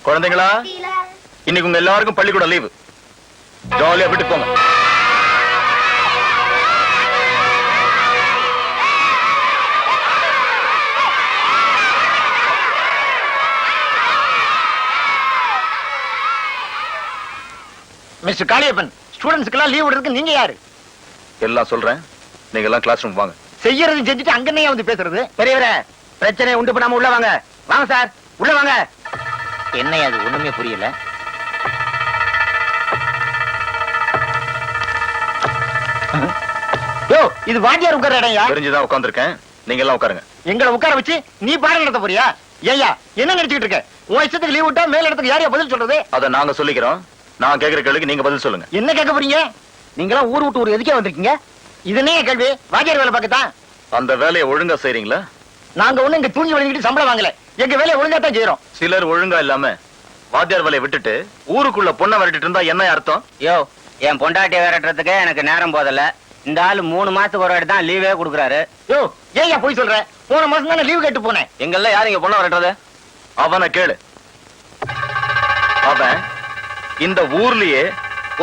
குழந்தைங்களா, இன்னைக்கு உங்க எல்லாருக்கும் பள்ளிக்கூடம் லீவு. ஜாலியா விட்டு போங்க. மிஸ்டர் காளியப்பன், ஸ்டூடெண்ட்ஸ்க்கெல்லாம் லீவ் விடுறதுக்கு நீங்க யாரு? எல்லாம் சொல்றேன், நீங்க எல்லாம் கிளாஸ் ரூம் வாங்க. செய்யறது செஞ்சுட்டு அங்கன்னே வந்து பேசுறது. பெரியவரே, பிரச்சனை உண்டு பண்ணாம உள்ள வாங்க. வாங்க சார், உள்ள வாங்க. என்ன அது ஒண்ணுமே புரியல. யோ, இது வாத்தியார் உட்கார இடம்யா. தெரிஞ்சுதான் உட்கார்ந்திருக்கேன், நீங்க எல்லாம் உட்காருங்க. எங்களை உட்கார வச்சு நீ பாடம் நடத்த போறியா? ஏய்யா, என்ன நினைச்சிட்டு இருக்க? உன் இஷ்டத்துக்கு லீவ் விட்டா மேல இடத்துக்கு யாரையா பதில் சொல்றது? அதை நாங்க சொல்லிக்கிறோம். நான் கேக்குற கேள்விக்கு நீங்க பதில் சொல்லுங்க. என்ன கேட்க போறீங்க? நீங்களாம் ஊர் விட்டு ஊர் எதுக்கே வந்திருக்கீங்க? இது என்ன கேள்வி? வாத்தியார் வேலை பார்க்கத்தான். அந்த வேலையை ஒழுங்கா செய்றீங்களா? நாங்க ஒண்ணு இங்க தூங்கி வழங்கிட்டு சம்பளம் வாங்கல. எங்க வேலையை ஒழுங்கா தான் செய்யறோம். சிலர் ஒழுங்கா இல்லாம வாத்தியார் வேலையை விட்டுட்டு ஊருக்குள்ள பொண்ணை விரட்டிட்டு இருந்தா என்ன அர்த்தம்? யோ, என் பொண்டாட்டியை விரட்டுறதுக்கு எனக்கு நேரம் போதல. இந்த ஆளு 3 மாசத்துக்கு ஒரு வாட்டி தான் லீவே கொடுக்குறாரு. யோ, ஏய்யா போய் சொல்ற? போன மாசம் தானே லீவ் கேட்டு போனேன். எங்கெல்லாம் யாரு இங்க பொண்ணை விரட்டுறது? அவனை கேளு. அவன் இந்த ஊர்லயே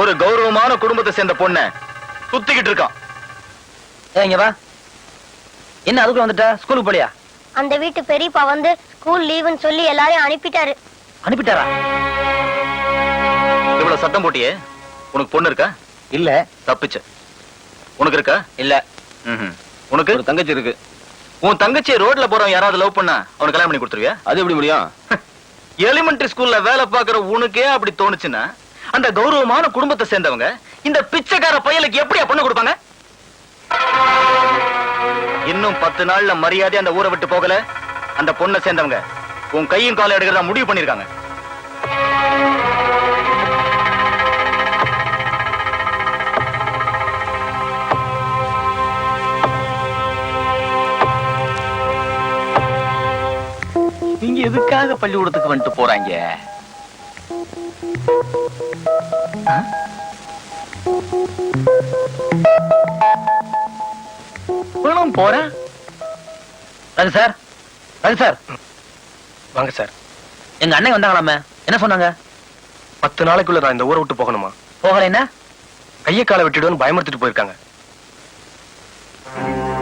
ஒரு கௌரவமான குடும்பத்தை சேர்ந்த பொண்ண சுத்திக்கிட்டு இருக்கான். இங்க வா. என்ன அதுக்குள்ள வந்துட்ட? ஸ்கூலுக்கு போலியா? அந்த வீட்டு பெரியப்பா வந்து ஸ்கூல் லீவுன்னு சொல்லி எல்லாரையும் அனுப்பிட்டாரு. அனுப்பிட்டாரா? இவ்வளவு சத்தம் போட்டியே, உனக்கு பொண்ணு இருக்கா? இல்ல. தப்பிச்ச. உனக்கு இருக்கா? இல்ல. உனக்கு ஒரு தங்கச்சி இருக்கு. உன் தங்கச்சி ரோட்ல போறவன் யாராவது லவ் பண்ணா அவனுக்கு கல்யாணம் பண்ணி கொடுத்துருவியா? அது எப்படி முடியும்? எலிமெண்டரி ஸ்கூல்ல வேலை பாக்குற உனக்கே அப்படி தோணுச்சுன்னா அந்த கௌரவமான குடும்பத்தை சேர்ந்தவங்க இந்த பிச்சைக்கார பயலுக்கு எப்படியா பொண்ணு கொடுப்பாங்க? இன்னும் 10 நாள்ல மரியாதை அந்த ஊரை விட்டு போகல, அந்த பொண்ணை சேர்ந்தவங்க உன் கையும் காலை எடுக்கிறதா முடிவு பண்ணிருக்காங்க. நீங்க எதுக்காக பள்ளிக்கூடத்துக்கு வந்துட்டு போறாங்க? போறேன். Ravi sir, Ravi sir. வாங்க சார். எங்க அண்ணன் வந்தாங்களாமே, என்ன சொன்னாங்க? 10 நாளைக்குள்ள நான் இந்த ஊரை விட்டு போகணுமா? போகல என்ன? கையை காலை விட்டுடுன்னு பயமுறுத்திட்டு போயிருக்காங்க.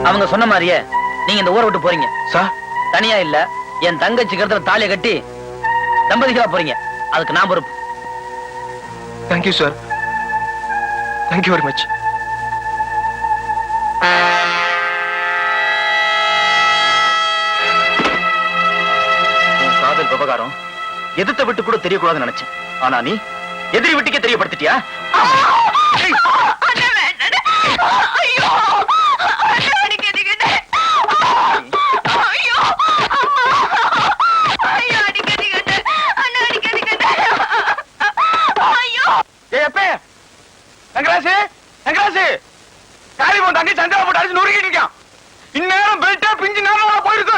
அவங்க சொன்ன மாதிரியே நீங்க இந்த ஊரை விட்டு போறீங்க சார். தனியா இல்ல, என் தங்கச்சி கருத்துல தாலியை கட்டி தம்பதிகளா போறீங்க. அதுக்கு நான் பொறுப்பு. Thank you sir, thank you very much. காதல் விவகாரம் எதிர்த்த விட்டு கூட தெரியக்கூடாதுன்னு நினைச்சேன். ஆனா நீ எதிரி விட்டுக்கே தெரியப்படுத்திட்டியா? தங்கி சந்திரா போட்டு அடிச்சு நொறுக்கிட்டு இருக்கான். இந்நேரம் பெல்ட்டா பிஞ்சு நேரம் போயிருக்கு.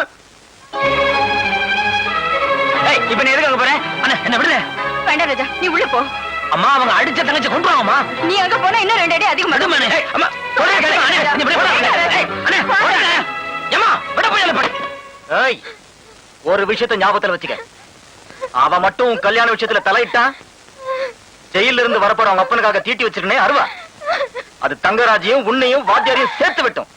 இப்ப நீ எதுக்கு போறேன்? என்ன விடுற? வேண்டாம் ராஜா, நீ உள்ள போ. அம்மா, அவங்க அடிச்ச தங்கச்சி கொண்டு வாங்கம்மா. நீ அங்க போனா இன்னும் 2 அடி அதிகமா. ஒரு விஷயத்தை ஞாபகத்துல வச்சுக்க. அவன் மட்டும் கல்யாண விஷயத்துல தலையிட்டான், ஜெயில இருந்து வரப்போற அவங்க அப்பனுக்காக தீட்டி வச்சிருக்கனே அருவா, அது தங்கராஜையும் உன்னையும் வாத்தியாரையும் சேர்த்து விட்டோம்.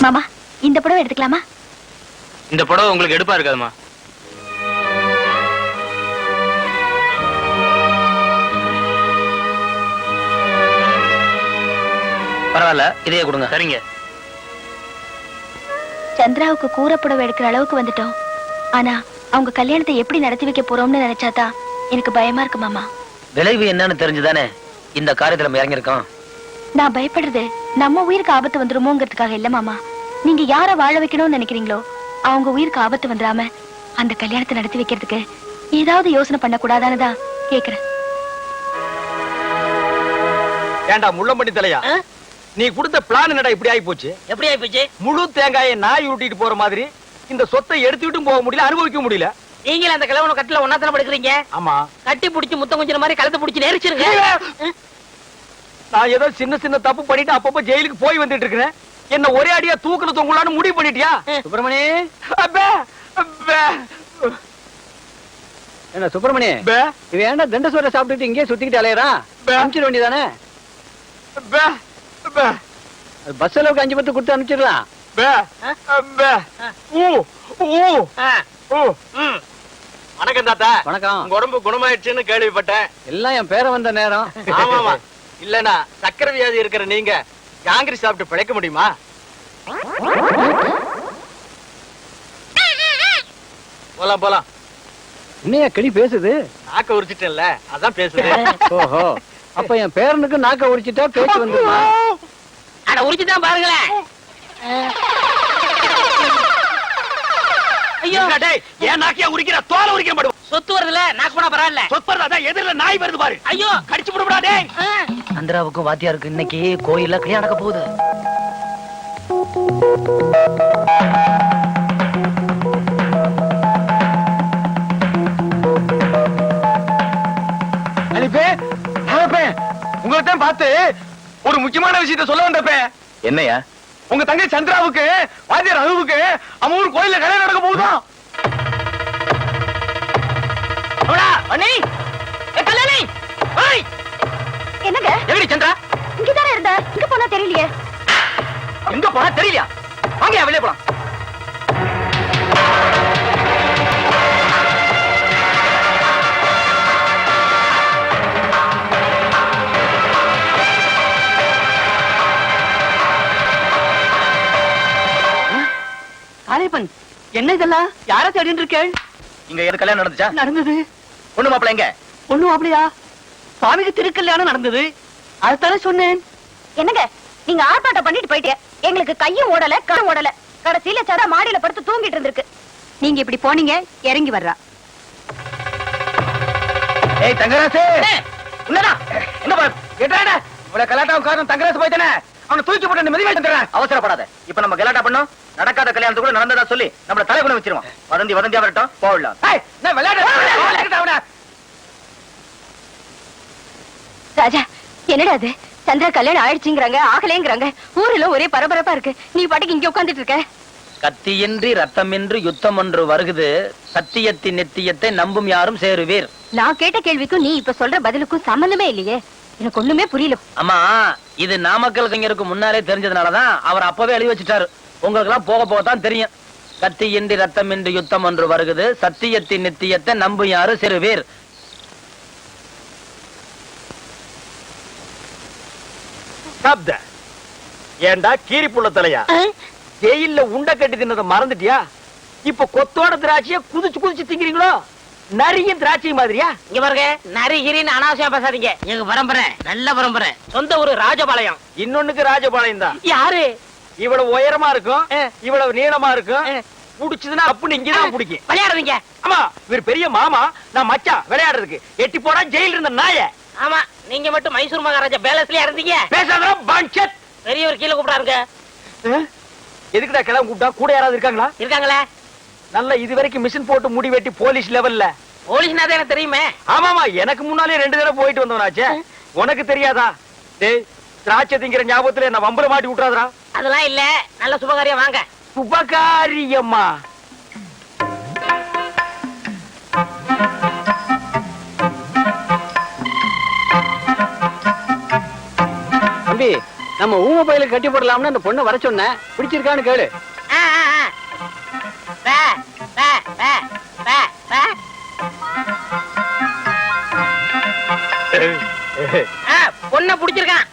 மாமா, இந்த புடவை எடுத்துக்கலாமா? இந்த புடவை உங்களுக்கு எடுப்பா இருக்காதுமா. பரவாயில்ல, இதையே கொடுங்க. சரிங்க. சந்திராவுக்கு கூரை புடவை எடுக்கிற அளவுக்கு வந்துட்டோம். ஆனா அவங்க கல்யாணத்தை எப்படி நடத்தி வைக்க போறோம்னு நினைச்சாதான் எனக்கு பயமா இருக்கு மாமா. விளைவு என்னன்னு தெரிஞ்சுதானே இந்த காரியத்துல நம்ம இறங்கியிருக்கோம். நான் பயப்படுறது நம்ம உயிருக்கு ஆபத்து வந்துருமோங்கிறதுக்காக இல்ல மாமா. நீங்க யார வாழ வைக்கணும்னு நினைக்கிறீங்களோ அவங்க உயிருக்கு ஆபத்து வந்துடாம அந்த கல்யாணத்தை நடத்தி வைக்கிறதுக்கு ஏதாவது யோசனை பண்ண கூடாதானதான் கேக்குறேன். ஏண்டா முள்ளம்பட்டி தலையா, நீ கொடுத்த பிளான் என்னடா இப்படி ஆகி போச்சு? எப்படி ஆகி போச்சு? முழு தேங்காயை நாய் உருட்டிட்டு போற மாதிரி இந்த சொத்தை எடுத்துக்கிட்டும் போக முடியல, அனுபவிக்க முடியல. நீங்க அந்த கிழவன கட்டில ஒன்னாத்தன படுக்கிறீங்க. ஆமா, கட்டி புடிச்சு முத்தம் கொஞ்சம் மாதிரி கலந்து புடிச்சு நெரிச்சிருங்க. நான் ஏதோ சின்ன சின்ன தப்பு பண்ணிட்டு அப்பப்ப ஜெயிலுக்கு போய் வந்துட்டு இருக்கிறேன். என்ன ஒரே அடியா தூக்குல தொங்கலான்னு முடிவு பண்ணிட்டியா? சுப்பிரமணி அப்பே, அப்பே, என்ன சுப்பிரமணி அப்பே, இவன் ஏன்டா தண்ட சோறை சாப்பிட்டுட்டு இங்கே சுத்திக்கிட்டு அலையறான்? அனுப்பிச்சிட வேண்டியதானே? அப்பே, அப்பே, பஸ் அளவுக்கு 5 பத்து கொடுத்து அனுப்பிச்சிடலாம். அப்பே, அப்பே. ஊ, ஊ, ஊ. வணக்கம் தாத்தா. வணக்கம். உங்க உடம்பு குணமாயிடுச்சுன்னு கேள்விப்பட்டேன். எல்லாம் என் பேரை வந்த நேரம். ஆமாமா. இல்லனா சக்கரை வியாதி இருக்கிற நீங்க ஜாங்கிரி சாப்பிட்டு பிழைக்க முடியுமா? போலாம் போலாம். இன்னையா கிளி பேசுது? நாக்க உரிச்சிட்டேன்ல, அதான் பேசுது. ஓஹோ, அப்ப என் பேரனுக்கு நாக்க உரிச்சிட்டா பேச்சு வந்துருமா? அட உரிச்சுதான் பாருங்களேன். ஐயோ டேய், ஏன் நாக்கியா உரிக்கிற? தோலை உரிக்கிற மாட்டோம். சொத்து வருதுல, நாக்கு போனா பரவாயில்ல. சொத்து வருதா? எதிரில நாய் வருது பாரு. ஐயோ, கடிச்சு புடுடா டேய். சந்திராவுக்கும் வாத்தியாருக்கு இன்னைக்கு கோயில்ல கல்யாணம் நடக்க போகுது. அலிப்பே, ஆப்பே, உங்கள்ட்ட பார்த்து ஒரு முக்கியமான விஷயத்தை சொல்ல வந்தப்பே. என்னையா? உங்க தங்கை சந்திராவுக்கு வாத்தியார் அனுவுக்கு நம்ம ஊர் கோயில்ல கல்யாணம் நடக்க போகுதான். அண்ணி, கல்யாணி. ஏய், என்னங்க எங்கடி சந்திரா? இங்கதானே இருந்த, இங்க போனா தெரியலையே. எங்க போனா தெரியலையா? வாங்க வெளியே போலாம். காளியப்பன், என்ன இதெல்லாம்? யார தேடிட்டு இருக்கேன்? இங்க எது கல்யாணம் நடந்துச்சா? நடந்தது. பொண்ணு மாப்பிள்ள எங்க? ஒண்ணும் அப்படியா? சுவாமிக்கு திருக்கல்யாணம் நடந்தது. அதுதானே சொன்னேன். என்னங்க நீங்க ஆர்ப்பாட்டம் பண்ணிட்டு போயிட்டீங்க. எங்களுக்கு கையும் ஓடல காலும் ஓடல. கடைசியில சதா மாடியில படுத்து தூங்கிட்டு இருந்திருக்கு. நீங்க இப்படி போனீங்க, இறங்கி வர்றா. ஏய் தங்கராசு, என்னடா என்ன பாரு கேட்டானே? இவ்வளவு கலாட்டாவும் காரணம் தங்கராசு போய்தானே? அவனை தூக்கி போட்டு மெதுவா தந்துறேன். அவசரப்படாத. இப்ப நம்ம கலாட்டா பண்ணோம். நடக்காத கல்யாணத்து கூட நடந்ததா சொல்லி நம்மள தலைகுணம் வச்சிருவான். வதந்தி வதந்தியா வரட்டும், போடலாம். ஏய், நான் விளையாட. ராஜா, என்னடா அது? சந்திரா கல்யாணம் ஆயிடுச்சுங்கிறாங்க, ஆகலேங்கிறாங்க. ஊர்ல ஒரே பரபரப்பா இருக்கு. நீ பாட்டுக்கு இங்க உட்கார்ந்துட்டு இருக்க. கத்தியின்றி ரத்தமின்றி யுத்தம் ஒன்று வருகுது. சத்தியத்தின் நித்தியத்தை நம்பும் யாரும் சேருவீர். நான் கேட்ட கேள்விக்கும் நீ இப்ப சொல்ற பதிலுக்கும் சம்பந்தமே இல்லையே. எனக்கு ஒண்ணுமே புரியல. அம்மா, இது நாமக்கல் கலைஞருக்கு முன்னாலே தெரிஞ்சதுனாலதான் அவர் அப்பவே எழுதி வச்சுட்டாரு. உங்களுக்கு எல்லாம் போக போகத்தான் தெரியும். கத்தியின்றி ரத்தமின்றி யுத்தம் ஒன்று வருகுது. சத்தியத்தின் நித்தியத்தை நம்பும் யாரும் சேருவீர். சாப்த. ஏண்டா கீரி புள்ள தலையா? ஜெயில்ல உண்ட கட்டி தின்னத மறந்துட்டியா? இப்ப கொத்தோட திராட்சைய குதிச்சு குதிச்சு திங்கிறீங்களோ? நரியும் திராட்சை மாதிரியா? இங்க பாருங்க, நரிகிரின்னு அனாவசியம் பேசாதீங்க. எங்க பரம்பரை நல்ல பரம்பரை. சொந்த ஊரு ராஜபாளையம். இன்னொன்னுக்கு ராஜபாளையம் தான். யாரு? இவ்வளவு உயரமா இருக்கும், இவ்வளவு நீளமா இருக்கும். புடிச்சதுன்னா அப்படின்னு இங்கதான் பிடிக்கும். விளையாடுறீங்க? ஆமா, இவர் பெரிய மாமா, நான் மச்சான் விளையாடுறதுக்கு. எட்டி போடா ஜெயில இருந்த நாய. ஆமா, நீங்க மட்டும் மைசூர் மகாராஜா பேலஸ்லயா இருந்தீங்க. பேசாத பஞ்சத். பெரியவர் கீழே கூப்பிடாருங்க. எதுக்குடா கிளம்ப கூப்பிட்டா? கூட யாராவது இருக்காங்களா? இருக்காங்களே. நல்ல இது வரைக்கும் மிஷின் போட்டு முடி வெட்டி போலீஸ் லெவல்ல. போலீஸ்னா தான் எனக்கு தெரியுமே. ஆமாமா, எனக்கு முன்னாலே 2 தடவை போயிட்டு வந்தவனாச்சே. உனக்கு தெரியாதா? டேய், திராட்சை திங்கிற ஞாபகத்துல என்ன வம்பல மாட்டி விட்டுறாதா? அதெல்லாம் இல்ல, நல்ல சுபகாரியம் வாங்க. சுபகாரியம்மா? தம்பி, நம்ம ஊம பயிலுக்கு கட்டி போடலாம்னு அந்த பொண்ணை வர சொன்னேன். பிடிச்சிருக்கான்னு கேளு. பொண்ணை பிடிச்சிருக்கான்.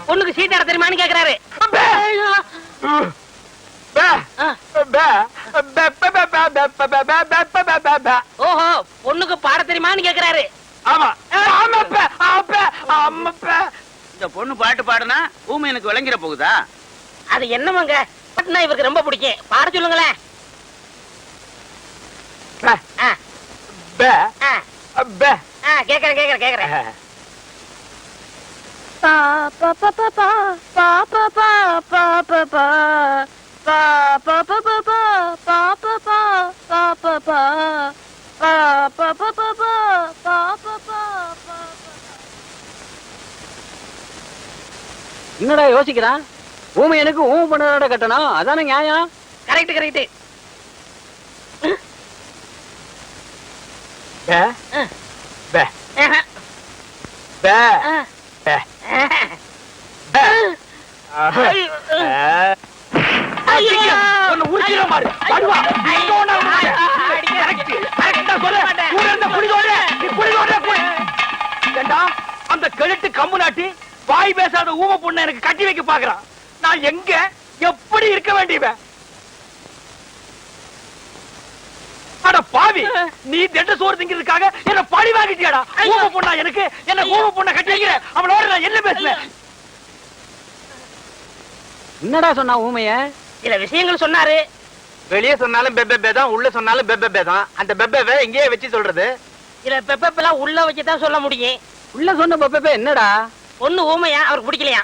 பொண்ணுக்கு சீட்டாட தெரியுமான்னு கேக்குறாரு. ஓஹோ, பொண்ணுக்கு பாட தெரியுமான்னு கேக்குறாரு. ஆமா. இந்த பொண்ணு பாட்டு பாடுனா ஊமை எனக்கு விளங்கிட போகுதா? அது என்னமாங்க, பாட்டுனா இவருக்கு ரொம்ப பிடிக்கும். பாட சொல்லுங்களேன். கேக்குறேன் கேக்குறேன் கேக்குறேன். பா பா பா பா பா பா பா பா பா பா பா பா பா பா பா பா பா பா என்னடா யோசிக்கிறான்? ஊமை எனக்கு ஊமை பண்ணோட கட்டணும், அதானே நியாயம். Correct correct. Pay pay pay pay pay. ஒன்னு உரிக்கிற மாதிரி வருவா. அந்த கழுட்டு கம்பு நாட்டி வாய் பேசாத ஊம பொண்ணு எனக்கு கட்டி வைக்க பாக்குறான். நான் எங்க எப்படி இருக்க வேண்டியவன்? அட பாவி, நீ திண்டு சோறு திங்கிறதுக்காக என்ன பழி வாங்கிட்டியாடா? ஊம பொண்ணா எனக்கு? என்ன ஊம பொண்ணை கட்டி வைக்கிற? அவளோட நான் என்ன பேசுவேன்? என்னடா சொன்னா ஊமைய? சில விஷயங்கள் சொன்னாரு. வெளியே சொன்னாலும் பெப்பே தான், உள்ள சொன்னாலும் பெப்பே தான். அந்த பெப்பே எங்கேயே வச்சு சொல்றது? சில பெப்பெல்லாம் உள்ள வச்சுதான் சொல்ல முடியும். உள்ள சொன்ன பப்பே என்னடா? ஒண்ணு ஊமையா அவருக்கு பிடிக்கலையா?